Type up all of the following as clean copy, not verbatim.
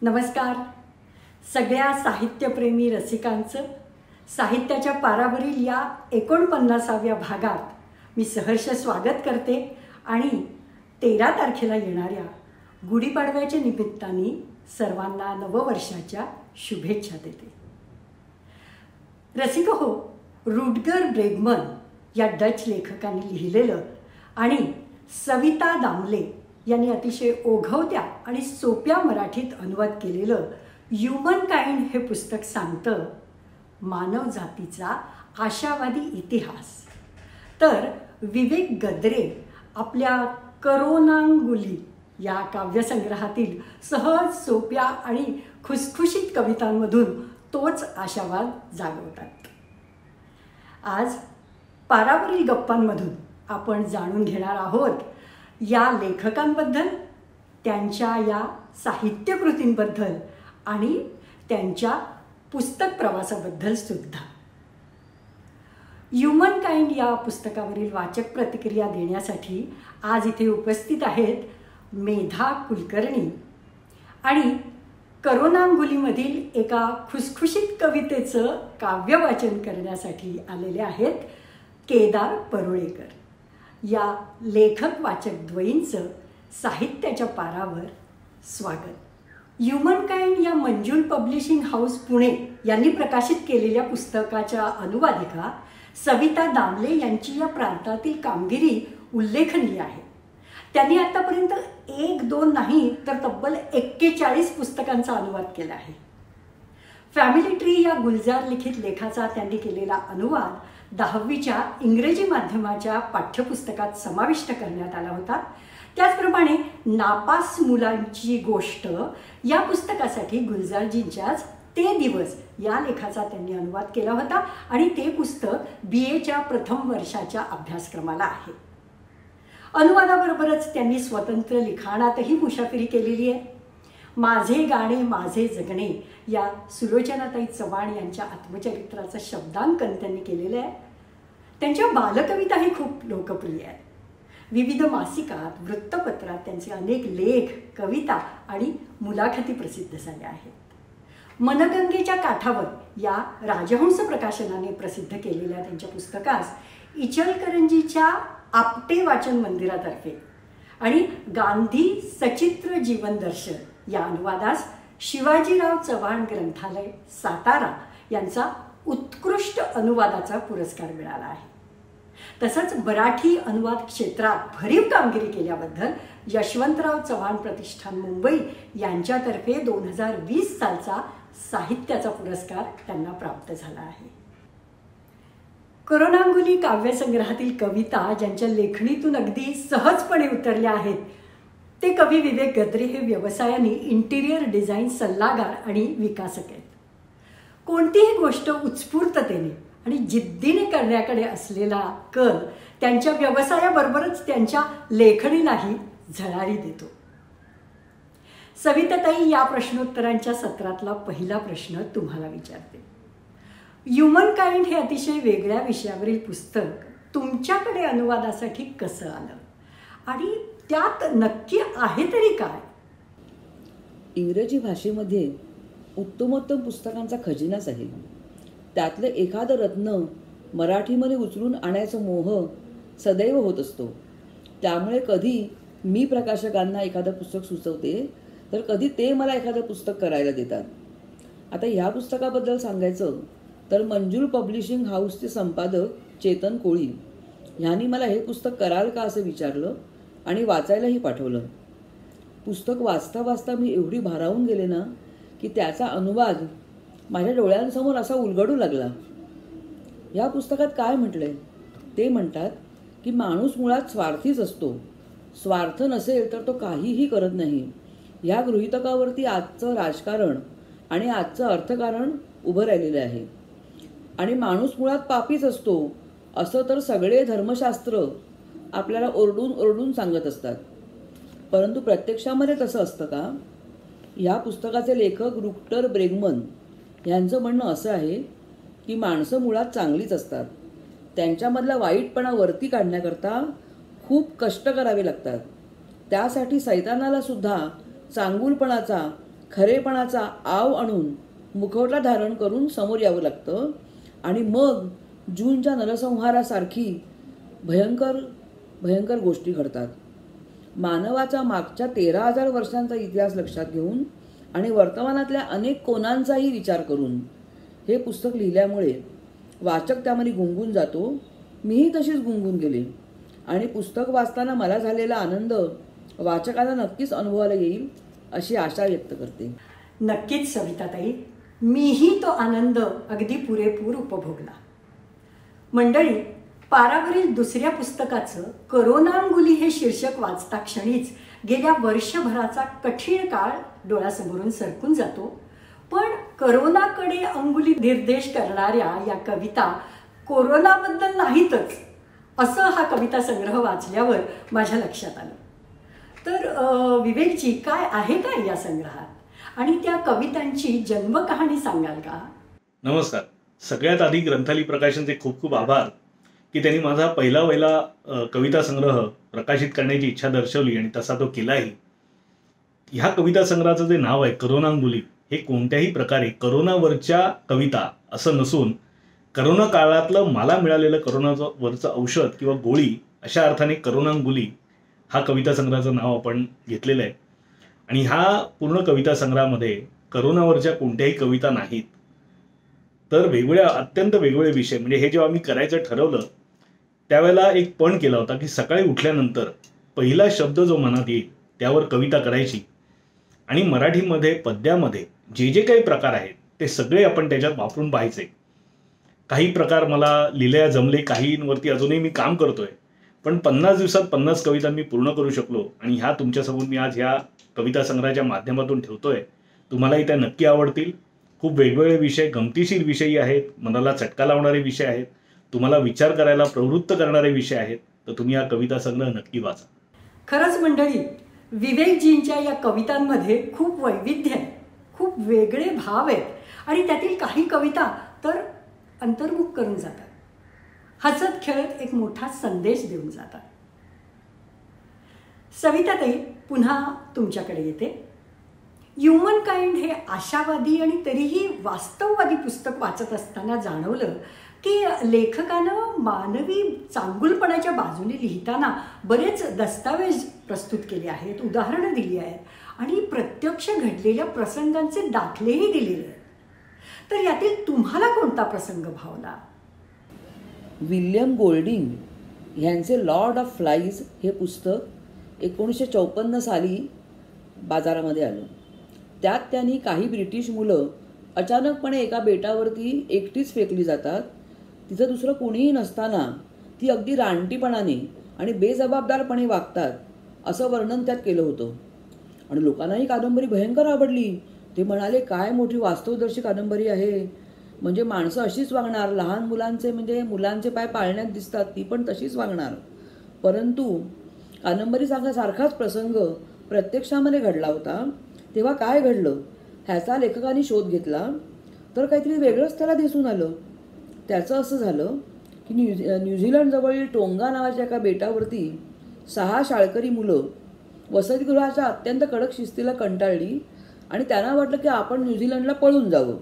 नमस्कार. सगळ्या साहित्यप्रेमी रसिकांचं साहित्याच्या पारावरील या 49व्या भागात मी सहर्ष स्वागत करते आणि 13 तारखेला येणाऱ्या गुढीपाडव्याच्या निमित्ताने सर्वांना नववर्षाच्या शुभेच्छा देते. रसिक हो, रुडगर ब्रेगमन या डच लेखकांनी लिहिलेलं आणि सविता दामले यांनी अतिशय ओघवत्या आणि सोप्या मराठीत अनुवाद केलेलं ह्युमन काइंड हे पुस्तक सांगतं मानव जातीचा आशावादी इतिहास. तर विवेक गद्रे आपल्या करोनांगुली या काव्यसंग्रहातील सहज सोप्या आणि खुसखुशीत कवितांमधून तोच आशावाद जागवतात. आज पारावरील गप्पांमधून आपण जाणून घेणार आहोत या लेखकांबद्दल, त्यांच्या या साहित्यकृतींबद्दल आणि त्यांच्या पुस्तक प्रवासाबद्दल सुद्धा. ह्युमन काइंड या पुस्तकावरील वाचक प्रतिक्रिया देण्यासाठी आज इथे उपस्थित आहेत मेधा कुलकर्णी आणि करोनांगुलीमधील एका खुसखुशीत कवितेचं काव्यवाचन करण्यासाठी आलेले आहेत केदार परुळेकर. या लेखक वाचक द्वयींचं साहित्याच्या पारावर स्वागत. ह्युमन काइंड या मंजुल पब्लिशिंग हाऊस पुणे यांनी प्रकाशित केलेल्या पुस्तकाच्या अनुवादिका सविता दामले यांची या प्रांतातील कामगिरी उल्लेखनीय आहे. त्यांनी आतापर्यंत 1-2 नाही तर तब्बल 41 पुस्तकांचा अनुवाद केला आहे. फॅमिली ट्री या गुलजार लिखित लेखाचा त्यांनी केलेला अनुवाद 10वीच्या इंग्रजी माध्यमाच्या पाठ्यपुस्तकात समाविष्ट करण्यात आला होता. त्याचप्रमाणे नापास मुलांची गोष्ट या पुस्तकासाठी गुलजारजींच्याच ते दिवस या लेखाचा त्यांनी अनुवाद केला होता आणि ते पुस्तक BAच्या प्रथम वर्षाच्या अभ्यासक्रमाला आहे. अनुवादाबरोबरच त्यांनी स्वतंत्र लिखाणातही मुसाफिरी केलेली आहे. माझे गाणे माझे जगणे या सुलोचनाताई चव्हाण यांच्या आत्मचरित्राचं शब्दांकन त्यांनी केलेलं आहे. त्यांच्या बालकविताही खूप लोकप्रिय आहेत. विविध मासिकात, वृत्तपत्रात त्यांचे अनेक लेख, कविता आणि मुलाखती प्रसिद्ध झाल्या आहेत. मनगंगेच्या काठावर या राजहंस प्रकाशनाने प्रसिद्ध केलेल्या त्यांच्या पुस्तकास इचलकरंजीच्या आपटे वाचन मंदिरातर्फे आणि गांधी सचित्र जीवन दर्शन या अनुवादास शिवाजीराव चव्हाण ग्रंथालय सातारा यांचा उत्कृष्ट अनुवादाचा पुरस्कार मिळाला आहे. तसंच मराठी अनुवाद क्षेत्रात भरीव कामगिरी केल्याबद्दल यशवंतराव चव्हाण प्रतिष्ठान मुंबई यांच्यातर्फे 2020 सालचा साहित्याचा पुरस्कार त्यांना प्राप्त झाला आहे. करोनांगुली काव्यसंग्रहातील कविता ज्यांच्या लेखणीतून अगदी सहजपणे उतरल्या आहेत ते कवी विवेक गद्रे हे व्यवसायाने इंटिरियर डिझाईन सल्लागार आणि विकासक आहेत. कोणतीही गोष्ट उत्स्फूर्ततेने आणि जिद्दीने करण्याकडे असलेला कल त्यांच्या व्यवसायाबरोबरच त्यांच्या लेखणीलाही झळाळी देतो. सविताताई, या प्रश्नोत्तरांच्या सत्रातला पहिला प्रश्न तुम्हाला विचारते. ह्युमन काइंड हे अतिशय वेगळ्या विषयावरील पुस्तक तुमच्याकडे अनुवादासाठी कसं आलं आणि त्यात नक्की आहे तरी काय? इंग्रजी भाषेमध्ये उत्तमोत्तम पुस्तकांचा खजिनाच आहे. त्यातलं एखादं रत्न मराठीमध्ये उचलून आणायचा मोह सदैव होत असतो. त्यामुळे कधी मी प्रकाशकांना एखादं पुस्तक सुचवते तर कधी ते मला एखादं पुस्तक करायला देतात. आता ह्या पुस्तकाबद्दल सांगायचं तर मंजुल पब्लिशिंग हाऊसचे संपादक चेतन कोळी ह्यांनी मला हे पुस्तक कराल का असं विचारलं आणि वाचायलाही पाठवलं. पुस्तक वाचता वाचता मी एवढी भारावून गेले ना की त्याचा अनुवाद माझ्या डोळ्यांसमोर असा उलगडू लागला. या पुस्तकात काय म्हटलंय? ते म्हणतात की माणूस मुळात स्वार्थीच असतो. स्वार्थ नसेल तर तो काहीही करत नाही. ह्या गृहीतकावरती आजचं राजकारण आणि आजचं अर्थकारण उभं राहिलेलं आहे. आणि माणूस मुळात पापीच असतो असं तर सगळे धर्मशास्त्र आपल्याला ओरडून ओरडून सांगत असतात. परंतु प्रत्यक्षामध्ये तसं असतं का? ह्या पुस्तकाचे लेखक रुडगर ब्रेगमन यांचं म्हणणं असं आहे की माणसं मुळात चांगलीच असतात. त्यांच्यामधला वाईटपणा वरती काढण्याकरता खूप कष्ट करावे लागतात. त्यासाठी सैतानाला सुद्धा चांगुलपणाचा खरेपणाचा आव आणून मुखवटा धारण करून समोर यावं लागतं आणि मग जूनच्या नरसंहारासारखी भयंकर भयंकर गोष्टी घडतात. मानवाचा मागच्या 13,000 वर्षांचा इतिहास लक्षात घेऊन आणि वर्तमानातल्या अनेक कोनांचाही विचार करून हे पुस्तक लिहिल्यामुळे वाचक त्यामध्ये गुंगून जातो. मीही तशीच गुंगून गेले आणि पुस्तक वाचताना मला झालेला आनंद वाचकाला नक्कीच अनुभवायला येईल अशी आशा व्यक्त करते. नक्कीच सविताताई, मीही तो आनंद अगदी पुरेपूर उपभोगला. मंडळी, पारावरील दुसऱ्या पुस्तकाचं करोनांगुली हे शीर्षक वाचता क्षणीच गेल्या वर्षभराचा कठीण काळ डोळ्यासमोरून सरकून जातो. पण करोनाकडे अंगुली निर्देश करणाऱ्या या कविता कोरोनाबद्दल नाहीतच असं हा कविता संग्रह वाचल्यावर माझ्या लक्षात आलं. तर विवेकजी, काय आहे काय या संग्रहात आणि त्या कवितांची जन्मकहाणी सांगाल का? नमस्कार. सगळ्यात आधी ग्रंथाली प्रकाशनचे खूप खूप आभार की त्यांनी माझा पहिला कविता संग्रह प्रकाशित करण्याची इच्छा दर्शवली आणि तसा तो केलाही. ह्या कविता संग्रहाचं जे नाव आहे करोनांगुली, हे कोणत्याही प्रकारे करोनावरच्या कविता असं नसून करोना काळातलं मला मिळालेलं करोनावरचं औषध किंवा गोळी अशा अर्थाने करोनांगुली हा कविता संग्रहाचं नाव आपण घेतलेलं आहे. आणि ह्या पूर्ण कविता संग्रहामध्ये करोनावरच्या कोणत्याही कविता नाहीत, तर अत्यंत वेगवेगळे विषय. म्हणजे हे जेव्हा मी करायचं ठरवलं त्यावेळेला एक पण केला होता की सकाळी उठल्यानंतर पहिला शब्द जो मनात येईल त्यावर कविता करायची आणि मराठीमध्ये पद्यामध्ये जे जे काही प्रकार आहेत ते सगळे आपण त्याच्यात वापरून पाहायचे. काही प्रकार मला लिहिल्या जमले, काहींवरती अजूनही मी काम करतोय, पण 50 दिवसात 50 कविता मी पूर्ण करू शकलो आणि ह्या तुमच्यासमोर मी आज ह्या कविता संग्रहाच्या माध्यमातून ठेवतोय. तुम्हालाही त्या नक्की आवडतील. खूप वेगवेगळे विषय, गमतीशीर विषयही आहेत, मनाला चटका लावणारे विषय आहेत, तुम्हाला विचार करायला प्रवृत्त करणारे विषय आहेत. तर तुम्ही हा कविता संग्रह नक्की वाचा. खरंच मंडळी, विवेकजींच्या या कवितांमध्ये खूप वैविध्य आहे, खूप वेगळे भाव आहेत आणि त्यातील काही कविता तर अंतर्मुख करून जातात, हसत खेळत एक मोठा संदेश देऊन जातात. सविताताई, पुन्हा तुमच्याकडे येते. ह्युमन काइंड हे आशावादी आणि तरीही वास्तववादी पुस्तक वाचत असताना जाणवलं की लेखकानं मानवी चांगुलपणाच्या बाजूने लिहिताना बरेच दस्तावेज प्रस्तुत केले आहेत, उदाहरणं दिली आहेत आणि प्रत्यक्ष घडलेल्या प्रसंगांचे दाखलेही दिलेले आहेत. तर यातील तुम्हाला कोणता प्रसंग भावला? विल्यम गोल्डिंग यांचे लॉर्ड ऑफ फ्लाईज हे पुस्तक 1954 साली बाजारामध्ये आलं. त्यात त्यांनी काही ब्रिटिश मुलं अचानकपणे एका बेटावरती एकटीच फेकली जातात. तिथं दुसरं कोणीही नसताना ती अगदी रानटीपणाने आणि बेजबाबदारपणे वागतात असं वर्णन त्यात केलं होतं आणि लोकांनाही कादंबरी भयंकर आवडली. ते म्हणाले, काय मोठी वास्तवदर्शी कादंबरी आहे, म्हणजे माणसं अशीच वागणार, लहान मुलांचे पाय पाळण्यात दिसतात, ती पण तशीच वागणार. परंतु कादंबरी सारखाच प्रसंग प्रत्यक्षामध्ये घडला होता. तेव्हा काय घडलं ह्याचा लेखकांनी शोध घेतला तर काहीतरी वेगळंच त्याला दिसून आलं. त्याचं असं झालं की न्यूझीलंडजवळील टोंगा नावाच्या एका बेटावरती 6 शाळकरी मुलं वसतिगृहाच्या अत्यंत कडक शिस्तीला कंटाळली आणि त्यांना वाटलं की आपण न्यूझीलंडला पळून जावं.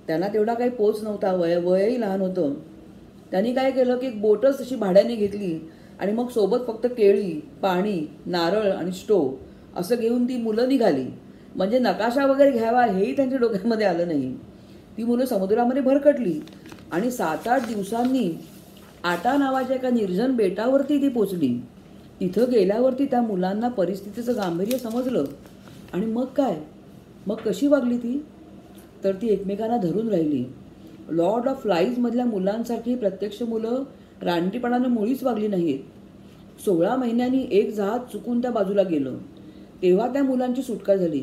त्यांना तेवढा काही पोच नव्हता, वयही लहान होतं. त्यांनी काय केलं की एक बोटच अशी भाड्याने घेतली आणि मग सोबत फक्त केळी, पाणी, नारळ आणि स्टोव असं घेऊन ती मुलं निघाली. म्हणजे नकाशा वगैरे घ्यावा हेही त्यांच्या डोक्यामध्ये आलं नाही. ती मुलं समुद्रामध्ये भरकटली आणि 7-8 दिवसांनी आटा नावाच्या एका निर्जन बेटावरती ती पोचली. तिथं गेल्यावरती त्या मुलांना परिस्थितीचं गांभीर्य समजलं आणि मग काय, मग कशी वागली ती, तर ती एकमेकांना धरून राहिली. लॉर्ड ऑफ फ्लाईजमधल्या मुलांसारखी प्रत्यक्ष मुलं रानटीपणानं मुळीच वागली नाहीत. 16 महिन्यांनी एक जहाज चुकून त्या बाजूला गेलं तेव्हा त्या मुलांची सुटका झाली.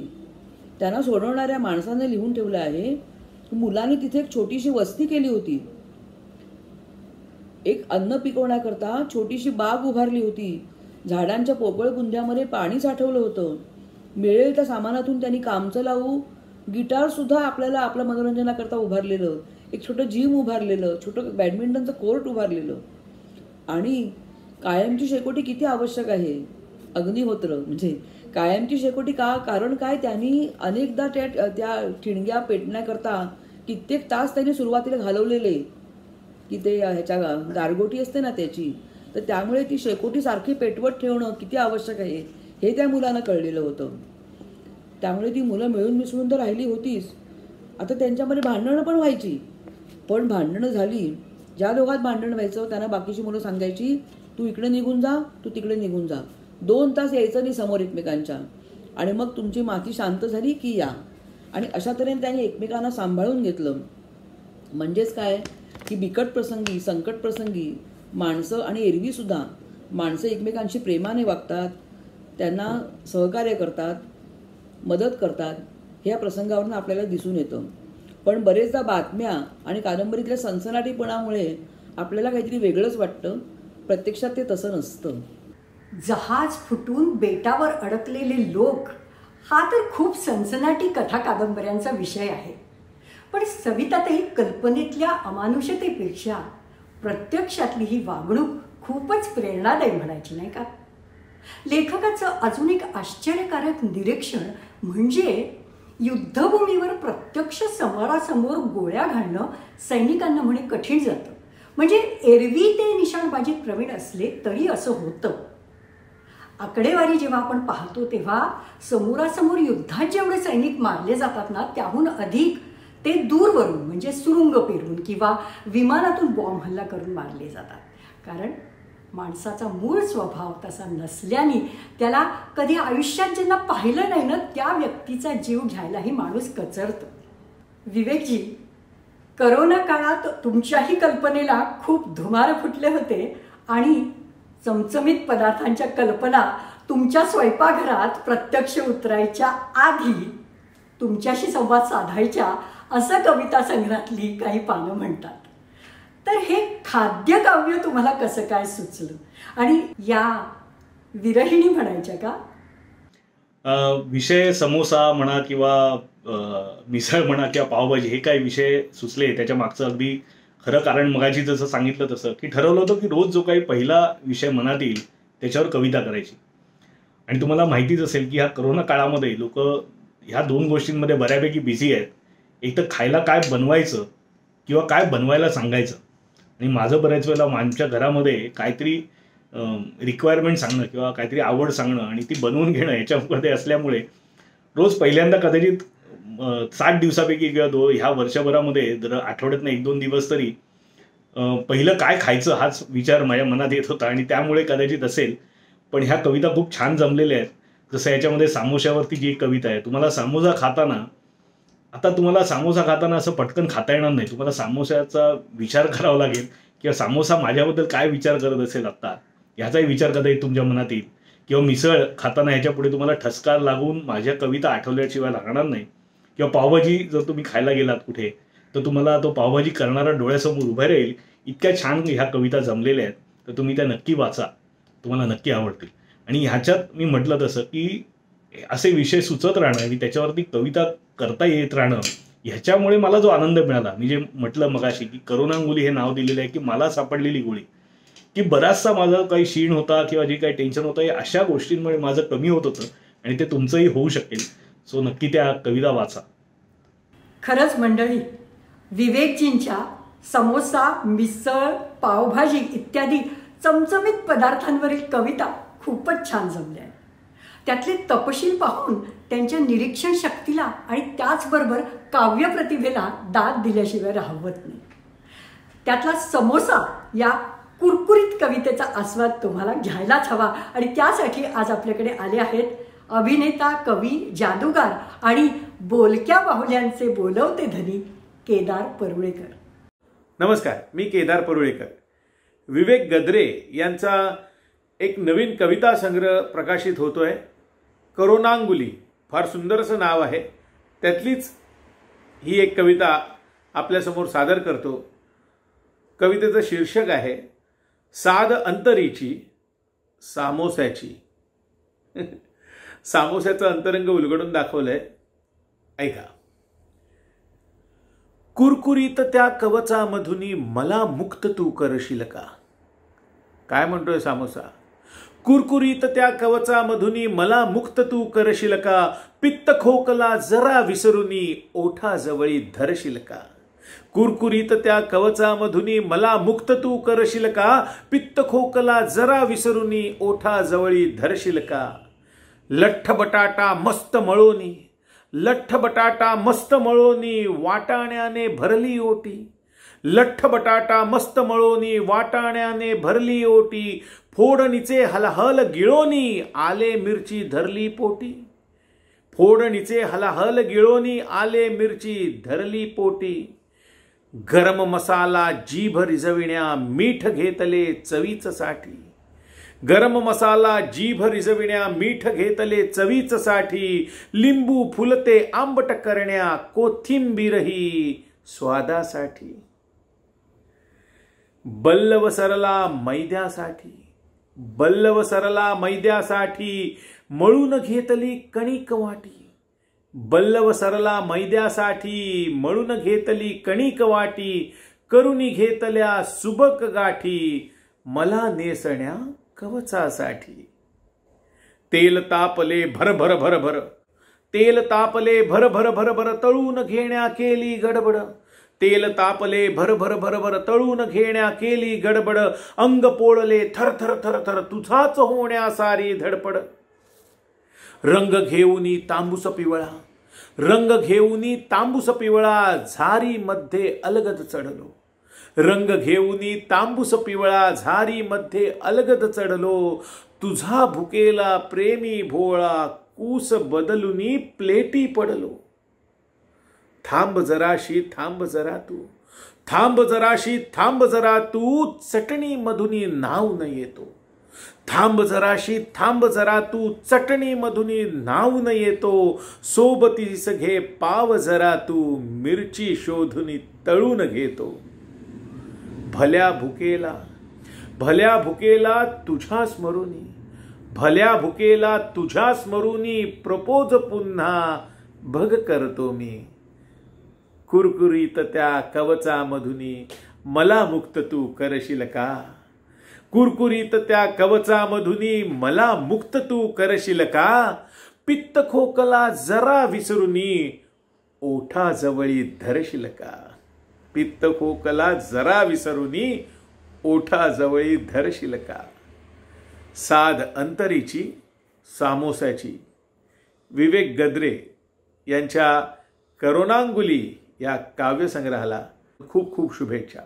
त्यांना सोडवणाऱ्या माणसाने लिहून ठेवलं आहे की मुलांनी तिथे एक छोटीशी वस्ती केली होती. एक अन्न पिकवण्याकरता छोटीशी बाग उभारली होती. झाडांच्या पोकळ बुंद्यामध्ये पाणी साठवलं होतं. मिळेल त्या सामानातून त्यांनी कामचं लावू गिटारसुद्धा आपल्याला आपल्या मनोरंजनाकरता उभारलेलं, एक छोटं जिम उभारलेलं, छोटं बॅडमिंटनचं कोर्ट उभारलेलं. आणि कायमची शेकोटी किती आवश्यक आहे, अग्निहोत्र म्हणजे कायमची शेकोटी का? कारण काय, त्यांनी अनेकदा त्या ठिणग्या पेटण्याकरता कित्येक तास त्यांनी सुरुवातीला घालवलेले, की ते ह्याच्या गारगोटी असते ना त्याची, तर त्यामुळे ती शेकोटी सारखी पेटवत ठेवणं किती आवश्यक आहे हे त्या मुलांना कळलेलं होतं. त्यामुळे ती मुलं मिळून मिसळून तर राहिली होतीच. आता त्यांच्यामध्ये भांडणं पण व्हायची, पण भांडणं झाली, ज्या दोघात भांडण व्हायचं त्यांना बाकीची मुलं सांगायची, तू इकडे निघून जा, तू तिकडे निघून जा, 2 तास यायचं नाही समोर एकमेकांच्या, आणि मग तुमची माती शांत झाली की या. आणि अशा तऱ्हेने त्यांनी एकमेकांना सांभाळून घेतलं. म्हणजेच काय की बिकट प्रसंगी, संकट प्रसंगी माणसं, आणि एरवीसुद्धा माणसं एकमेकांशी प्रेमाने वागतात, त्यांना सहकार्य करतात, मदत करतात, हे या प्रसंगावरून आपल्याला दिसून येतं. पण बरेचदा बातम्या आणि कादंबरीतल्या सनसनाटीपणामुळे आपल्याला काहीतरी वेगळंच वाटतं. प्रत्यक्षात ते तसं नसतं. जहाज फुटून बेटावर अडकलेले लोक हा तर खूप सनसनाटी कथा कादंबऱ्यांचा विषय आहे. पण सविताताई कल्पनेतल्या अमानुषतेपेक्षा प्रत्यक्षातली ही वागणूक खूपच प्रेरणादायी म्हणायची, नाही का? लेखकाचं अजून एक आश्चर्यकारक निरीक्षण म्हणजे युद्धभूमीवर प्रत्यक्ष समोरासमोर गोळ्या घालणं सैनिकांना म्हणे कठीण जातं. म्हणजे एरवी ते निशाणबाजीत प्रवीण असले तरी असं होतं. आकडेवारी जेव्हा आपण पाहतो तेव्हा समोरासमोर युद्धात जेवढे सैनिक मारले जातात ना, त्याहून अधिक ते दूरवरून म्हणजे सुरुंग पेरून किंवा विमानातून बॉम्ब हल्ला करून मारले जातात. कारण माणसाचा मूळ स्वभाव तसा नसल्याने त्याला कधी आयुष्यात ज्यांना पाहिलं नाही ना, त्या व्यक्तीचा जीव घ्यायलाही माणूस कचरतो. विवेकजी, करोना काळात तुमच्याही कल्पनेला खूप धुमार फुटले होते आणि चमचमीत पदार्थांच्या कल्पना तुमच्या स्वयंपाकघरात प्रत्यक्ष उतरायच्या आधी तुमच्याशी संवाद साधायच्या, असं कविता संग्रहातली काही पानं म्हणतात. तर हे खाद्यकाव्य तुम्हाला कसं काय सुचलं? आणि या विरहिणी म्हणायच्या का? विषय समोसा म्हणा किंवा मिसळ म्हणा किंवा पावभाजी, हे काय विषय सुचले त्याच्या मागचं अगदी खरं कारण मगाशी जसं सांगितलं तसं, की ठरवलं होतं की रोज जो काही पहिला विषय मनात येईल त्याच्यावर कविता करायची. आणि तुम्हाला माहितीच असेल की ह्या करोना काळामध्ये लोक ह्या 2 गोष्टींमध्ये बऱ्यापैकी बिझी आहेत. एक तर खायला काय बनवायचं किंवा काय बनवायला सांगायचं. आणि माझं बऱ्याच वेळेला आमच्या घरामध्ये काहीतरी रिक्वायरमेंट सांगणं किंवा काहीतरी आवड सांगणं आणि ती बनवून घेणं याच्यामध्ये असल्यामुळे रोज पहिल्यांदा कदाचित 60 दिवसापैकी किंवा ह्या वर्षभरामध्ये जर आठवड्यातनं 1-2 दिवस तरी पहिलं काय खायचं हाच विचार माझ्या मनात येत होता. आणि त्यामुळे कदाचित असेल, पण ह्या कविता खूप छान जमलेल्या आहेत. जसं याच्यामध्ये सामोशावरती जी एक कविता आहे, तुम्हाला सामोसा खाताना, आता तुम्हाला सामोसा खाताना असं पटकन खाता येणार नाही, तुम्हाला सामोशाचा विचार करावा लागेल किंवा सामोसा माझ्याबद्दल काय विचार करत असेल आत्ता ह्याचाही विचार कदाचित तुमच्या मनात येईल. किंवा मिसळ खाताना ह्याच्या पुढे तुम्हाला ठसका लागून माझ्या कविता आठवल्याशिवाय लागणार नाही. किंवा पावभाजी जर तुम्ही खायला गेलात कुठे तर तुम्हाला तो पावभाजी करणारा डोळ्यासमोर उभा राहील. इतक्या छान ह्या कविता जमलेल्या आहेत, तर तुम्ही त्या नक्की वाचा, तुम्हाला नक्की आवडतील. आणि ह्याच्यात मी म्हटलं तसं की असे विषय सुचत राहणं आणि त्याच्यावरती कविता करता येत राहणं, ह्याच्यामुळे मला जो आनंद मिळाला, मी जे म्हटलं मगाशी की करोनांगुली हे नाव दिलेलं आहे की मला सापडलेली गोळी, की बराचसा माझा काही शीण होता किंवा जे काही टेन्शन होतं हे अशा गोष्टींमुळे माझं कमी होत होतं आणि ते तुमचंही होऊ शकेल. सो नक्की त्या कविता वाचा. खरंच मंडळी, विवेकजींच्या समोसा, मिसळ, पावभाजी इत्यादी चमचमीत पदार्थांवरील कविता खूपच छान जमल्या आहेत. त्यातले तपशील पाहून त्यांच्या निरीक्षण शक्तीला आणि त्याचबरोबर काव्यप्रतिभेला दाद दिल्याशिवाय राहवत नाही. त्यातला समोसा या कुरकुरीत कवितेचा आस्वाद तुम्हाला घ्यायलाच हवा. आणि त्यासाठी आज आपल्याकडे आले आहेत अभिनेता, कवी, जादूगार आणि बोलक्या बाहुल्यांचे बोलवते धनी केदार परुळेकर. नमस्कार, मी केदार परुळेकर. विवेक गद्रे यांचा एक नवीन कविता संग्रह प्रकाशित होतोय, करोनांगुली. फार सुंदर असं नाव आहे. त्यातलीच ही एक कविता आपल्यासमोर सादर करतो. कवितेचं शीर्षक आहे साध अंतरीची सामोस्याची. सामोस्याचं अंतरंग उलगडून दाखवलंय, ऐका. कुरकुरीत त्या कवचामधुनी मला मुक्त तू करशील का. काय म्हणतोय सामोसा? कुरकुरीत त्या कवचामधुनी मला मुक्त तू करशील का, पित्त खोकला जरा विसरुनी ओठाजवळी धरशील का. कुरकुरीत त्या कवचामधुनी मला मुक्त तू करशील का, पित्त खोकला जरा विसरुनी ओठाजवळी धरशील का. लठ्ठ बटाटा मस्त मळोनी, लठ्ठ बटाटा मस्त मळोनी वाटाण्याने भरली ओटी. लठ्ठ बटाटा मस्त मळोनी वाटाण्याने भरली ओटी. फोडणीचे हलहल गिळोनी आले मिरची धरली पोटी. फोडणीचे हलहल गिळोनी आले मिरची धरली पोटी. गरम मसाला जीभ रिझविण्या मीठ घेतले चवीच साठी. गरम मसाला जीभ रिझविण्या मीठ घेतले चवीच साठी. लिंबू फुलते आंबट करण्या कोथिंबीरही स्वादासाठी. बल्लव सरला मैद्यासाठी, बल्लव सरला मैद्यासाठी मळून घेतली कणिक वाटी. बल्लव सरला मैद्यासाठी मळून घेतली कणिक वाटी. करुणी घेतल्या सुबक गाठी मला नेसण्या कवचासाठी. तेल तापले भर भर भर भर, तेल तापले भर भर भर भर तळून घेण्या केली गडबड. तेल तापले भर भर भर भर तळून घेण्या केली गडबड. अंग पोळले थर थर थर थर तुझाच होण्या सारी धडपड. रंग घेऊनी तांबूस पिवळा, रंग घेऊनी तांबूस पिवळा झारी मध्ये अलगद चढलो. रंग घेऊनी तांबूस पिवळा झारी मध्ये अलगद चढलो. तुझा भुकेला प्रेमी भोळा कूस बदलुनी प्लेटी पडलो. थांब जराशी थांब जरा तू, थांब जराशी थांब जरा तू चटणी मधुनी नाव न येतो. थांब जराशी थांब जरा तू चटणी मधुनी नाव न येतो. सोबतीस घे पाव जरा तू मिरची शोधुनी तळून घेतो. भल्या भुकेला, भल्या भुकेला तुझ्या स्मरुनी, भल्या भुकेला तुझ्या स्मरुनी प्रपोज पुन्हा भग करतो मी. कुरकुरीत त्या कवचामधुनी मला मुक्त तू करशील का. कुरकुरीत त्या कवचामधुनी मला मुक्त तू करशील का. पित्त खोकला जरा विसरुनी ओठाजवळी धरशील का. पित्त खोकला जरा विसरुनी ओठाजवळी धरशील का. साध अंतरीची सामोसाची विवेक गद्रे यांच्या करोनांगुली या काव्यसंग्रहाला खूप खूप शुभेच्छा.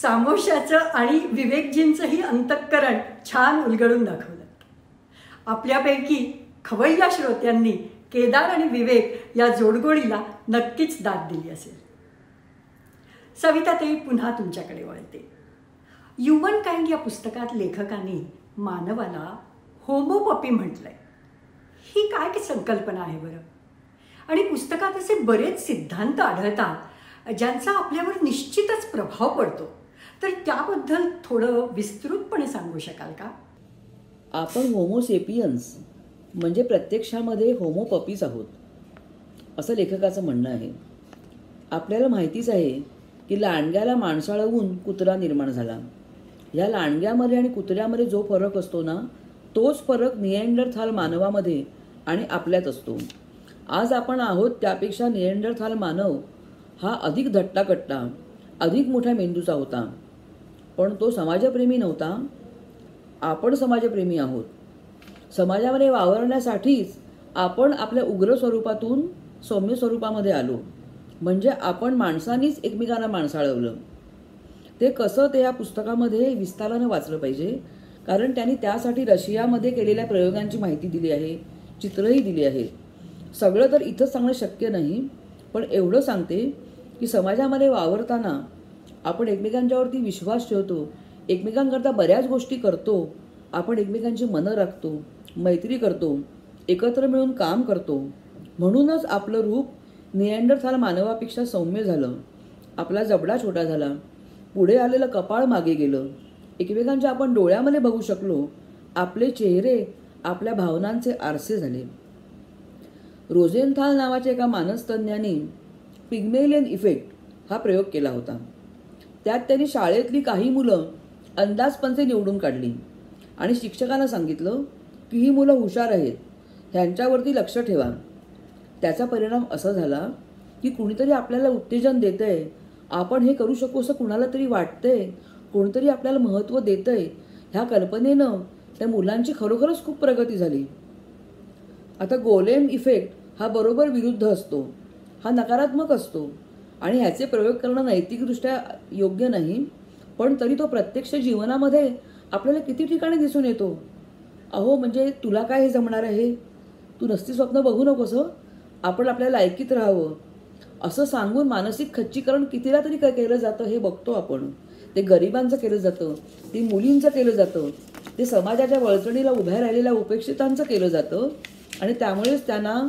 सामोशाचं आणि विवेकजींचंही अंतःकरण छान उलगडून दाखवलं. आपल्यापैकी खवय्या श्रोत्यांनी केदार आणि विवेक या जोडगोळीला नक्कीच दाद दिली असेल. सविताताई, पुन्हा तुमच्याकडे वळते. ह्युमन काइंड या पुस्तकात लेखकांनी मानवाला होमोपपी म्हटलंय. ही काय संकल्पना आहे बरं? आणि पुस्तकात असे बरेच सिद्धांत आढळतात ज्यांचा आपल्यावर निश्चितच प्रभाव पडतो. तर त्याबद्दल थोडं विस्तृतपणे सांगू शकाल का? आपण होमोसेपियन्स म्हणजे प्रत्यक्षामध्ये होमोपपीज आहोत असं लेखकाचं म्हणणं आहे. आपल्याला माहितीच आहे की लांडग्याला माणसाळवून कुत्रा निर्माण झाला. या लांडग्यामध्ये आणि कुत्र्यामध्ये जो फरक असतो ना, तोच फरक निएंडरथाल मानवामध्ये आणि आपल्यात असतो. आज आपण आहोत त्यापेक्षा निएंडरथाल मानव हा अधिक धट्टाकट्टा, अधिक मोठ्या मेंदूचा होता. पण तो समाजप्रेमी नव्हता. आपण समाजप्रेमी आहोत. समाजामध्ये वावरण्यासाठीच आपण आपल्या उग्र स्वरूपातून सौम्य स्वरूपामध्ये आलो. म्हणजे आपण माणसांनीच एकमेकांना माणसाळवलं. ते कसं ते या पुस्तकामध्ये विस्तारानं वाचलं पाहिजे, कारण त्यांनी त्यासाठी रशियामध्ये केलेल्या प्रयोगांची माहिती दिली आहे, चित्रही दिली आहेत. सगळं तर इथंच सांगणं शक्य नाही, पण एवढं सांगते की समाजामध्ये वावरताना आपण एकमेकांच्यावरती विश्वास ठेवतो, एकमेकांकरता बऱ्याच गोष्टी करतो, आपण एकमेकांची मनं राखतो, मैत्री करतो, एकत्र मिळून काम करतो. म्हणूनच आपलं रूप निएंडरथाल मानवापेक्षा सौम्य झालं. आपला जबडा छोटा झाला, पुढे आलेलं कपाळ मागे गेलं, एकमेकांच्या आपण डोळ्यामध्ये बघू शकलो, आपले चेहरे आपल्या भावनांचे आरसे झाले. रोझेनथाल नावाच्या एका मानसतज्ञांनी पिग्मेलियन इफेक्ट हा प्रयोग केला होता. त्यात त्यांनी शाळेतली काही मुलं अंदाजपंचे निवडून काढली आणि शिक्षकांना सांगितलं की ही मुलं हुशार आहेत, ह्यांच्यावरती लक्ष ठेवा. त्याचा परिणाम असा झाला की कुणीतरी आपल्याला उत्तेजन देतंय, आपण हे करू शकू असं कुणाला तरी वाटतंय, कोणतरी आपल्याला महत्त्व देतंय, ह्या कल्पनेनं त्या मुलांची खरोखरच खूप प्रगती झाली. आता गोलेम इफेक्ट हा बरोबर विरुद्ध असतो, हा नकारात्मक असतो आणि ह्याचे प्रयोग करणं नैतिकदृष्ट्या योग्य नाही. पण तरी तो प्रत्यक्ष जीवनामध्ये आपल्याला किती ठिकाणी दिसून येतो. अहो म्हणजे तुला काय हे जमणार आहे, तू नसती स्वप्न बघू नकोस, आपण आपल्या लायकीत राहावं असं सांगून मानसिक खच्चीकरण कितीला तरी केलं जातं हे बघतो आपण. ते गरिबांचं केलं जातं, ते मुलींचं केलं जातं, ते समाजाच्या वळचणीला उभ्या राहिलेल्या उपेक्षितांचं केलं जातं आणि त्यामुळेच त्यांना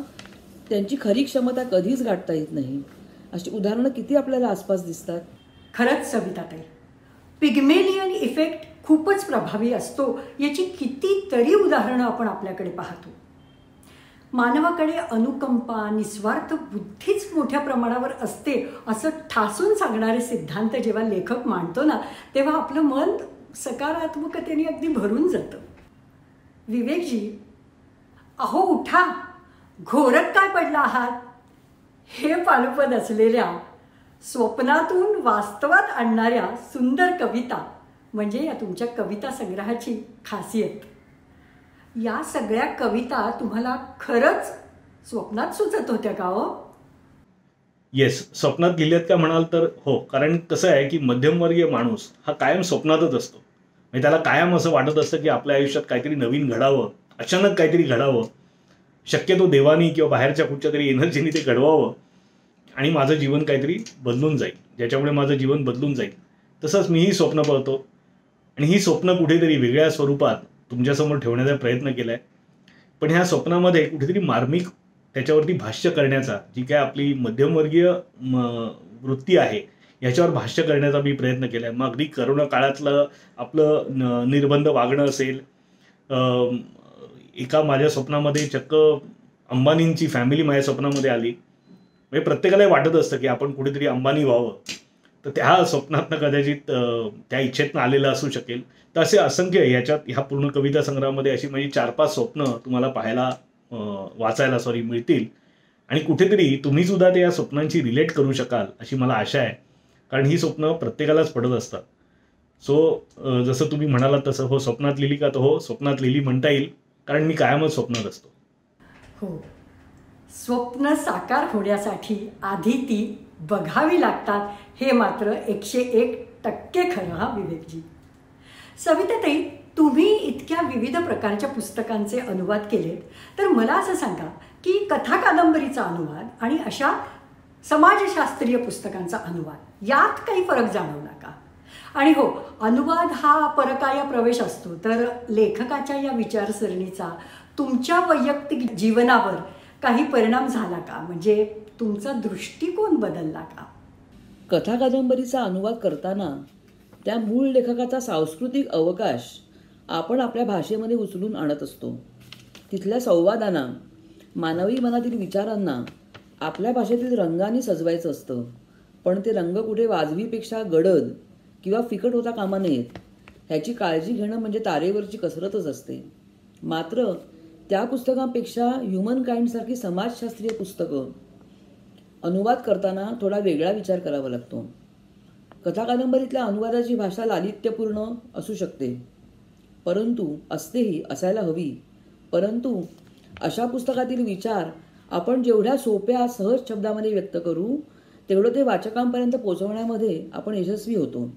त्यांची खरी क्षमता कधीच गाठता येत नाही. अशी उदाहरणं किती आपल्याला आसपास दिसतात. खरंच सविताताई, पिग्मेलियन इफेक्ट खूपच प्रभावी असतो याची कितीतरी उदाहरणं आपण आपल्याकडे पाहतो. मानवाकडे अनुकंपा, निस्वार्थ बुद्धीच मोठ्या प्रमाणावर असते असं ठासून सांगणारे सिद्धांत जेव्हा लेखक मांडतो ना, तेव्हा आपलं मन सकारात्मकतेने अगदी भरून जातं. विवेकजी, अहो उठा, घोरत काय पडला आहात, हे पालुपद असलेल्या स्वप्नातून वास्तवात आणणाऱ्या सुंदर कविता म्हणजे या तुमच्या कविता संग्रहाची खासियत. या सगळ्या कविता तुम्हाला खरंच स्वप्नात सुचत होत्या का हो? येस, स्वप्नात लिहिल्यात का म्हणाल तर हो. कारण कसं आहे की मध्यमवर्गीय माणूस हा कायम स्वप्नातच असतो. म्हणजे त्याला कायम असं वाटत असतं की आपल्या आयुष्यात काहीतरी नवीन घडावं, अचानक काहीतरी घडावं, शक्यतो देवानी किंवा बाहेरच्या कुठच्या तरी एनर्जीने ते घडवावं आणि माझं जीवन काहीतरी बदलून जाईल, ज्याच्यामुळे माझं जीवन बदलून जाईल. तसंच मीही स्वप्न पाहतो आणि ही स्वप्न कुठेतरी वेगळ्या स्वरूपात तुमच्यासमोर ठेवण्याचा प्रयत्न केला आहे. पण ह्या स्वप्नामध्ये कुठेतरी मार्मिक त्याच्यावरती भाष्य करण्याचा, जी काय आपली मध्यमवर्गीय वृत्ती आहे याच्यावर भाष्य करण्याचा मी प्रयत्न केला आहे. मग अगदी करोना काळातलं आपलं निर्बंध वागणं असेल, एका माझ्या स्वप्नामध्ये चक्क अंबानींची फॅमिली माझ्या स्वप्नामध्ये आली. म्हणजे प्रत्येकाला वाटत असतं की आपण कुठेतरी अंबानी व्हावं, तर त्या स्वप्नातनं कदाचित त्या इच्छेतनं आलेलं असू शकेल. तर असे असंख्य ह्याच्यात ह्या पूर्ण कविता संग्रहामध्ये अशी म्हणजे 4-5 स्वप्न तुम्हाला वाचायला मिळतील आणि कुठेतरी तुम्ही सुद्धा त्या स्वप्नांची रिलेट करू शकाल अशी मला आशा आहे. कारण ही स्वप्न प्रत्येकालाच पडत असतात. सो जसं तुम्ही म्हणालात तसं हो, स्वप्नात लिहिली का, तर हो, स्वप्नात लिहिली म्हणता येईल. कारण मी कायमच स्वप्नात असतो. हो, स्वप्न साकार होण्यासाठी आधी ती बघावी लागतात हे मात्र 101% खरं हा विवेकजी. सविताताई, तुम्ही इतक्या विविध प्रकारच्या पुस्तकांचे अनुवाद केलेत, तर मला असं सांगा की कथा कादंबरीचा अनुवाद आणि अशा समाजशास्त्रीय पुस्तकांचा अनुवाद यात काही फरक जाणवला का? आणि हो, अनुवाद हा परकाया प्रवेश असतो, तर लेखकाच्या या विचारसरणीचा तुमच्या वैयक्तिक जीवनावर काही परिणाम झाला का? म्हणजे तुमचा दृष्टिकोन बदलला का? कथा कादंबरीचा अनुवाद करताना त्या मूळ लेखकाचा सांस्कृतिक अवकाश आपण आपल्या भाषेमध्ये उचलून आणत असतो. तिथल्या संवादांना, मानवी मनातील विचारांना आपल्या भाषेतील रंगाने सजवायचं असतं. पण ते रंग कुठे वाजवीपेक्षा गडद किंवा फिकट होता कामा नयेत ह्याची काळजी घेणं म्हणजे तारेवरची कसरतच असते. मात्र त्या पुस्तकांपेक्षा ह्युमन काइंडसारखी समाजशास्त्रीय पुस्तकं अनुवाद करताना थोडा वेगळा विचार करावा लागतो. कथा कादंबरीतल्या अनुवादाची भाषा लालित्यपूर्ण असू शकते, परंतु असतेही, असायला हवी. परंतु अशा पुस्तकातील विचार आपण जेवढ्या सोप्या सहज शब्दामध्ये व्यक्त करू तेवढं ते वाचकांपर्यंत पोहोचवण्यामध्ये आपण यशस्वी होतो.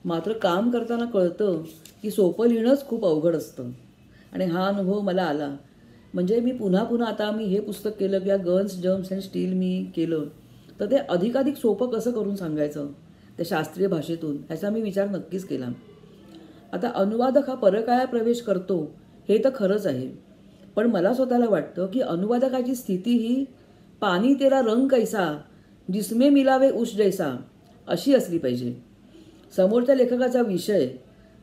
मात्र काम करताना कळतं की सोपं लिहिणंच खूप अवघड असतं. आणि हा अनुभव मला आला. म्हणजे मी पुन्हा आता मी हे पुस्तक केलं किंवा गन्स जम्प्स अँड स्टील मी केलं, तर ते अधिकाधिक सोपं कसं करून सांगायचं त्या शास्त्रीय भाषेतून, ह्याचा मी विचार नक्कीच केला. आता अनुवादक हा परकाया प्रवेश करतो हे तर खरंच आहे, पण मला स्वतःला वाटतं की अनुवादकाची स्थिती ही पाणी तेरा रंग कैसा जिसमें मिलावे उष जैसा अशी असली पाहिजे. समोरच्या लेखकाचा विषय,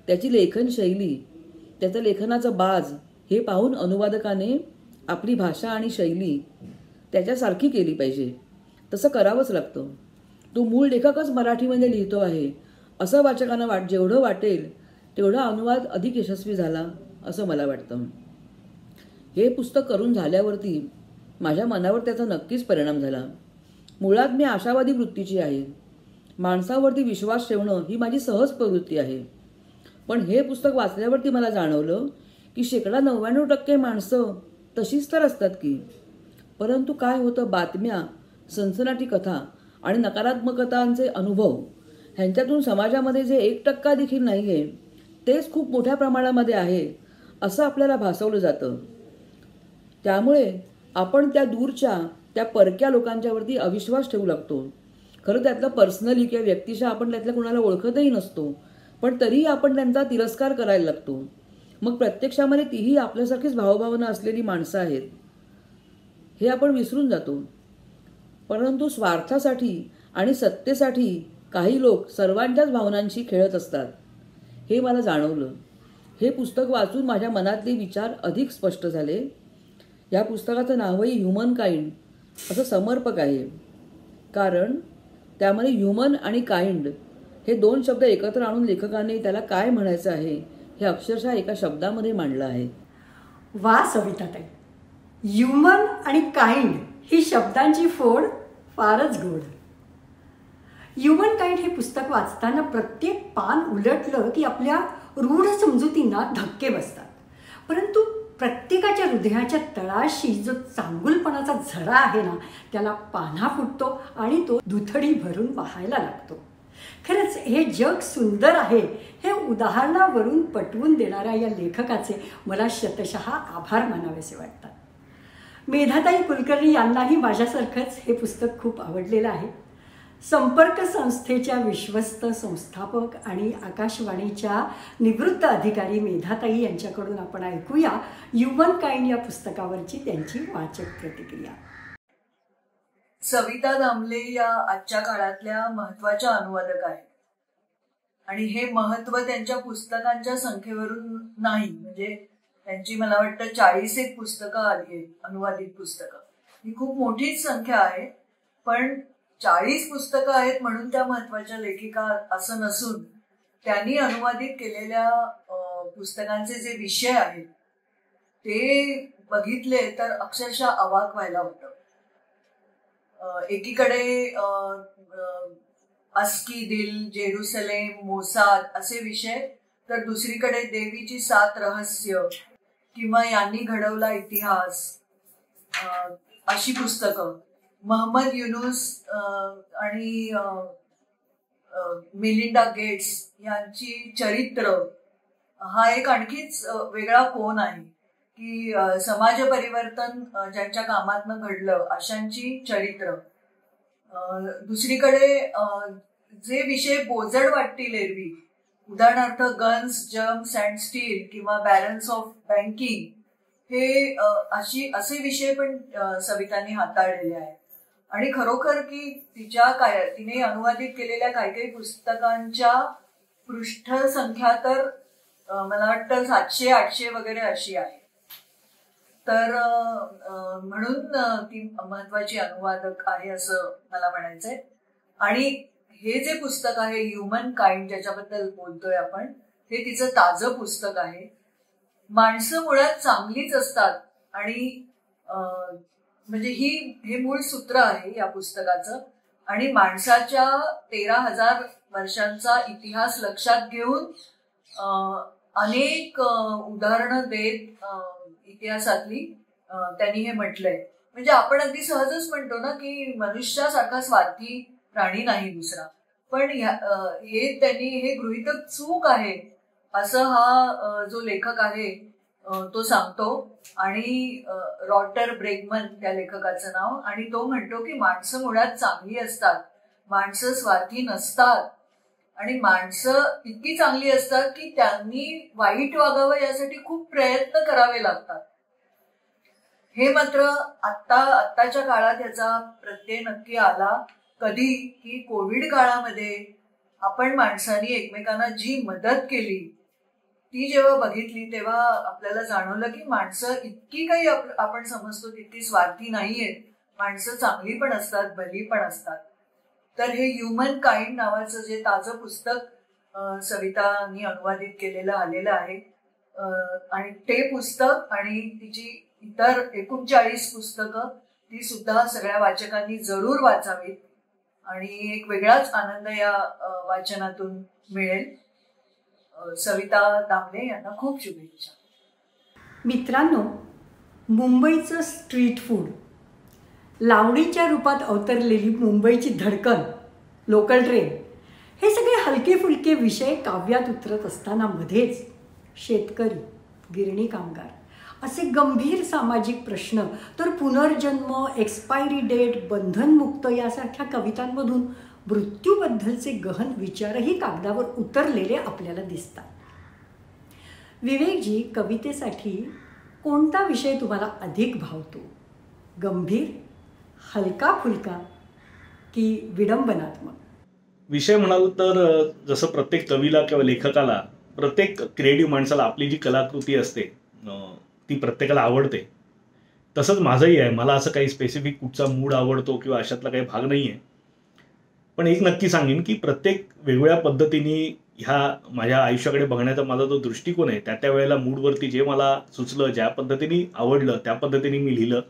त्याची लेखनशैली, त्याचं लेखनाचं बाज हे पाहून अनुवादकाने आपली भाषा आणि शैली त्याच्यासारखी केली पाहिजे. तसं करावंच लागतं. तो मूळ लेखकच मराठीमध्ये लिहितो आहे असं वाचकांना जेवढं वाटेल तेवढा अनुवाद अधिक यशस्वी झाला असं मला वाटतं. हे पुस्तक करून झाल्यावरती माझ्या मनावर त्याचा नक्कीच परिणाम झाला. मुळात मी आशावादी वृत्तीची आहे. माणसावरती विश्वास ठेवणं ही माझी सहज प्रवृत्ती आहे. पण हे पुस्तक वाचल्यावरती मला जाणवलं की 99% माणसं तशीच तर असतात की. परंतु काय होतं, बातम्या, सनसनाटी कथा आणि नकारात्मकतांचे अनुभव ह्यांच्यातून समाजामध्ये जे 1% देखील नाही आहे तेच खूप मोठ्या प्रमाणामध्ये आहे असं आपल्याला भासवलं जातं. त्यामुळे आपण त्या दूरच्या, त्या परक्या लोकांच्यावरती अविश्वास ठेवू लागतो. खरं त्यातलं पर्सनली किंवा व्यक्तिशः आपण त्यातल्या कोणाला ओळखतही नसतो, पण तरीही आपण त्यांचा तिरस्कार करायला लागतो. मग प्रत्यक्षामध्ये तीही आपल्यासारखीच भावभावना असलेली माणसं आहेत हे आपण विसरून जातो. परंतु स्वार्थासाठी आणि सत्तेसाठी काही लोक सर्वांच्याच भावनांशी खेळत असतात हे मला जाणवलं. हे पुस्तक वाचून माझ्या मनातले विचार अधिक स्पष्ट झाले. या पुस्तकाचं नावही ह्युमन काइंड असं समर्पक आहे, कारण त्यामध्ये ह्युमन आणि काइंड हे 2 शब्द एकत्र आणून लेखकाने त्याला काय म्हणायचं आहे हे अक्षरशः एका शब्दामध्ये मांडलं आहे. वा सविताताई, ह्युमन आणि काइंड ही शब्दांची फोड फारच गोड. ह्युमन काइंड हे पुस्तक वाचताना प्रत्येक पान उलटलं की आपल्या रूढ समजुतींना धक्के बसतात. परंतु प्रत्येकाच्या हृदयाच्या तळाशी जो चांगुलपणाचा झरा आहे ना, त्याला पान्हा फुटतो आणि तो दुथडी भरून वाहायला लागतो. खरंच हे जग सुंदर आहे हे उदाहरणावरून पटवून देणाऱ्या या लेखकाचे मला शतशः आभार मानावेसे वाटतात. मेधाताई कुलकर्णी यांनाही माझ्यासारखंच हे पुस्तक खूप आवडलेलं आहे. संपर्क संस्थेच्या विश्वस्त संस्थापक आणि आकाशवाणीच्या निवृत्त अधिकारी मेधाताई यांच्याकडून आपण ऐकूया ह्युमन काइंड या पुस्तकावरची त्यांची वाचक प्रतिक्रिया. सविता दामले या आजच्या काळातल्या महत्वाच्या अनुवादक आहेत आणि हे महत्व त्यांच्या पुस्तकांच्या संख्येवरून नाही. म्हणजे त्यांची मला वाटतं 40 पुस्तकं आली आहेत, अनुवादित पुस्तकं. ही खूप मोठीच संख्या आहे, पण 40 पुस्तकं आहेत म्हणून त्या महत्वाच्या लेखिका असं नसून त्यांनी अनुवादित केलेल्या पुस्तकांचे जे विषय आहेत ते बघितले तर अक्षरशः अवाक व्हायला होतं. एकीकडे अस्की दिल, जेरुसलेम, मोसाद असे विषय, तर दुसरीकडे देवीची 7 रहस्य किंवा यांनी घडवला इतिहास अशी पुस्तकं. मोहम्मद युनुस आणि मेलिंडा गेट्स यांची चरित्र हा एक आणखीच वेगळा कोन आहे की समाज परिवर्तन ज्यांच्या कामातनं घडलं अशांची चरित्र. दुसरीकडे जे विषय बोजड वाटतील एरवी, उदाहरणार्थ गन्स, जर्म्स अँड स्टील किंवा बॅलन्स ऑफ बँकिंग, हे असे विषय पण सवितांनी हाताळलेले आहेत. आणि खरोखर की तिने अनुवादित केलेल्या काही पुस्तकांच्या पृष्ठसंख्या तर मला वाटतं 700-800 वगैरे अशी आहे. तर म्हणून ती महत्वाची अनुवादक आहे असं मला म्हणायचंय. आणि हे जे पुस्तक आहे ह्युमन काइंड ज्याच्याबद्दल बोलतोय आपण, हे तिचं ताजं पुस्तक आहे. माणसं मुळात चांगलीच असतात आणि म्हणजे हे मूळ सूत्र आहे या पुस्तकाचं. आणि माणसाच्या 13,000 वर्षांचा इतिहास लक्षात घेऊन अनेक उदाहरणं देत इतिहासातली त्यांनी हे म्हटलंय. म्हणजे आपण अगदी सहजच म्हणतो ना की मनुष्यासारखा स्वार्थी प्राणी नाही दुसरा, पण त्यांनी हे गृहीतक चूक आहे असं हा जो लेखक आहे तो सांगतो. आणि रॉटर ब्रेगमन त्या लेखकाचं नाव, आणि तो म्हणतो की माणसं मुळात चांगली असतात, माणसं स्वार्थी नसतात आणि माणसं इतकी चांगली असतात की त्यांनी वाईट वागावं यासाठी खूप प्रयत्न करावे लागतात. हे मात्र आत्ताच्या काळात याचा प्रत्यय नक्की आला कधी की कोविड काळामध्ये आपण माणसांनी एकमेकांना जी मदत केली ती जेव्हा बघितली तेव्हा आपल्याला जाणवलं की माणसं इतकी काही आपण समजतो तितकी स्वार्थी नाहीयेत. माणसं चांगली पण असतात, भली पण असतात. तर हे ह्युमन काइंड नावाचं जे ताजं पुस्तक सवितांनी अनुवादित केलेलं आलेलं आहे. आणि ते पुस्तक आणि तिची इतर 39 पुस्तकं ती सुद्धा सगळ्या वाचकांनी जरूर वाचावीत आणि एक वेगळाच आनंद या वाचनातून मिळेल. सविता दामले यांना खूप शुभेच्छा. मित्रांनो, मुंबईचं स्ट्रीट फूड, लावणीच्या रूपात अवतरलेली मुंबईची धडकन, लोकल ट्रेन, हे सगळे हलके फुलके विषय काव्यात उतरत असताना मध्येच शेतकरी, गिरणी कामगार असे गंभीर सामाजिक प्रश्न, तर पुनर्जन्म, एक्सपायरी डेट, बंधनमुक्त यासारख्या कवितांमधून मृत्यूबद्दलचे गहन विचारही कागदावर उतरलेले आपल्याला दिसतात. विवेकजी, कवितेसाठी कोणता विषय तुम्हाला अधिक भावतो? गंभीर, हलका फुलका की विडंबनात्मक? विषय म्हणाल तर जसं प्रत्येक कवीला किंवा लेखकाला, प्रत्येक क्रिएटिव्ह माणसाला आपली जी कलाकृती असते ती प्रत्येकाला आवडते. तसंच माझंही आहे. मला असं काही स्पेसिफिक कुठचा मूड आवडतो किंवा अशातला काही भाग नाही आहे. पण एक नक्की सांगेन की प्रत्येक वेगवेगळ्या पद्धतीने ह्या माझ्या आयुष्याकडे बघण्याचा माझा जो दृष्टिकोन आहे, त्या वेळेला मूडवरती जे मला सुचलं, ज्या पद्धतीने आवडलं त्या पद्धतीने मी लिहिलं.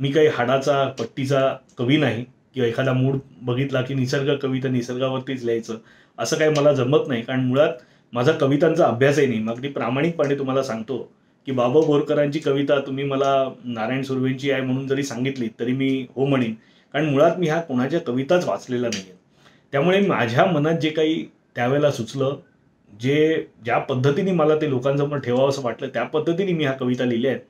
मी काही हाडाचा पट्टीचा कवी नाही किंवा एखादा मूड बघितला की निसर्ग कविता निसर्गावरतीच लिहायचं असं काही मला जमत नाही. कारण मुळात माझा कवितांचा अभ्यासही नाही. मग अगदी प्रामाणिकपणे तुम्हाला सांगतो की बाबा बोरकरांची कविता तुम्ही मला नारायण सुर्वेंची आहे म्हणून जरी सांगितली तरी मी हो म्हणेन. कारण मुळात मी ह्या कोणाच्या कविताच वाचलेल्या नाही आहेत. त्यामुळे माझ्या मनात जे काही त्यावेळेला सुचलं, ज्या पद्धतीने मला ते लोकांसमोर ठेवावं असं वाटलं, त्या पद्धतीने मी ह्या कविता लिहिल्या आहेत.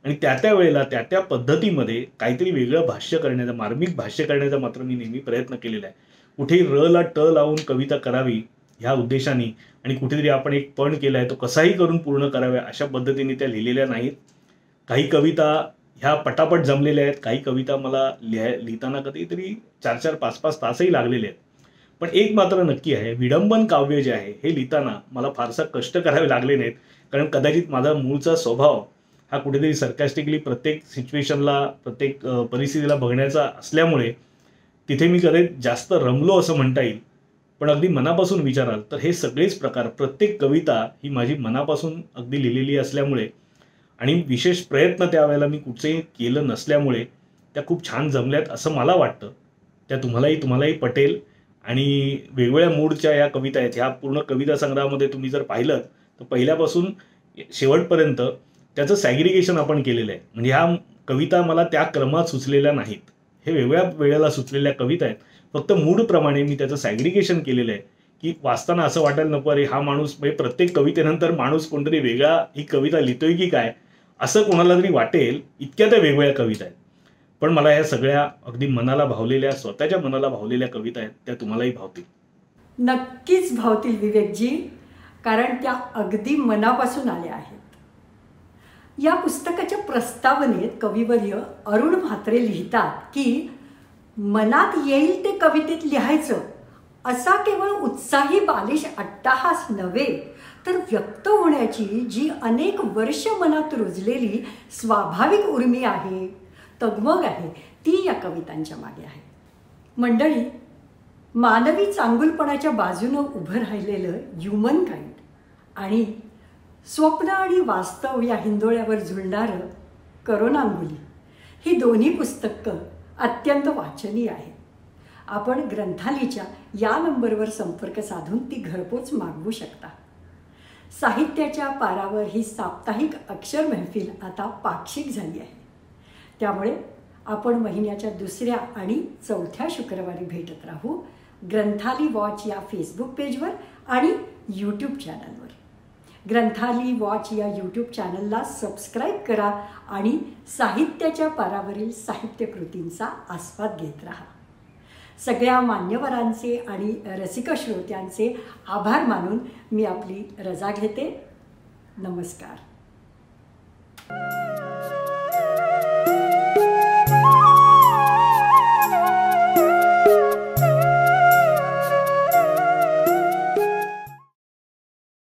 आणि त्या वेळेला त्या पद्धतीमध्ये काहीतरी वेगळं भाष्य करण्याचा, मार्मिक भाष्य करण्याचा मात्र मी नेहमी प्रयत्न केलेला आहे. कुठेही ला ट लावून कविता करावी ह्या उद्देशाने, आणि कुठेतरी आपण एक पण केला आहे तो कसाही करून पूर्ण कराव्या अशा पद्धतीने त्या लिहिलेल्या नाहीत. काही कविता ह्या पटापट जमलेल्या आहेत, काही कविता मला लिहिताना कधीतरी 4-4, 5-5 तासही लागलेले आहेत. पण एक मात्र नक्की आहे, विडंबन काव्य जे आहे हे लिहिताना मला फारसा कष्ट करावे लागले नाहीत. कारण कदाचित माझा मूळचा स्वभाव हा कुठेतरी सरकॅस्टिकली प्रत्येक सिच्युएशनला, प्रत्येक परिस्थितीला बघण्याचा असल्यामुळे तिथे मी कदाचित जास्त रमलो असं म्हणता येईल. पण अगदी मनापासून विचाराल तर हे सगळेच प्रकार, प्रत्येक कविता ही माझी मनापासून अगदी लिहिलेली असल्यामुळे आणि विशेष प्रयत्न त्यावेळेला मी कुठचंही केलं नसल्यामुळे त्या खूप छान जमल्यात असं मला वाटतं. त्या तुम्हालाही पटेल. आणि वेगवेगळ्या मूडच्या या कविता आहेत. ह्या पूर्ण कविता संग्रहामध्ये तुम्ही जर पाहिलं तर पहिल्यापासून शेवटपर्यंत त्याचं सॅग्रिगेशन आपण केलेलं आहे. म्हणजे ह्या कविता मला त्या क्रमात सुचलेल्या नाहीत, हे वेगवेगळ्या वेळेला सुचलेल्या कविता आहेत. फक्त मूडप्रमाणे मी त्याचं सॅग्रिगेशन केलेलं आहे की वाचताना असं वाटायला नको अरे हा माणूस, म्हणजे प्रत्येक कवितेनंतर माणूस कोणतरी वेगळा ही कविता लिहितोय की काय असं कोणाला तरी वाटेल, इतक्या त्या वेगवेगळ्या कविता आहेत. पण मला ह्या सगळ्या अगदी मनाला भावलेल्या, स्वतःच्या मनाला भावलेल्या कविता आहेत, त्या तुम्हालाही भावतील. नक्कीच भावतील विवेकजी, कारण त्या अगदी मनापासून आल्या आहेत. या पुस्तकाच्या प्रस्तावनेत कविवर्य अरुण म्हात्रे लिहितात की मनात येईल ते कवितेत लिहायचं असा केवळ उत्साही बालिश अट्टाहास नव्हे, तर व्यक्त होण्याची जी अनेक वर्ष मनात रुजलेली स्वाभाविक उर्मी आहे, तगमग आहे, ती या कवितांच्या मागे आहे. मंडळी, मानवी चांगुलपणाच्या बाजूनं उभं राहिलेलं ह्युमन काइंड आणि स्वप्न आणि वास्तव या हिंदोळ्यावर झुलणारं करोनांगुली, ही दोन्ही पुस्तकं अत्यंत वाचनीय आहेत. आपण ग्रंथालीच्या या नंबरवर संपर्क साधून ती घरपोच मागवू शकता. साहित्याच्या पारावर ही साप्ताहिक अक्षर महफिल आता पाक्षिक झाली आहे. त्यामुळे आपण महिन्याच्या 2ऱ्या आणि 4थ्या शुक्रवारी भेटत राहू ग्रंथाली वॉच या फेसबुक पेजवर आणि यूट्यूब चॅनलवर. ग्रंथाली वॉच या यूट्यूब चॅनलला सबस्क्राईब करा आणि साहित्याच्या पारावरील साहित्यकृतींचा आस्वाद घेत राहा. सगळ्या मान्यवरांचे आणि रसिक श्रोत्यांचे आभार मानून मी आपली रजा घेते. नमस्कार.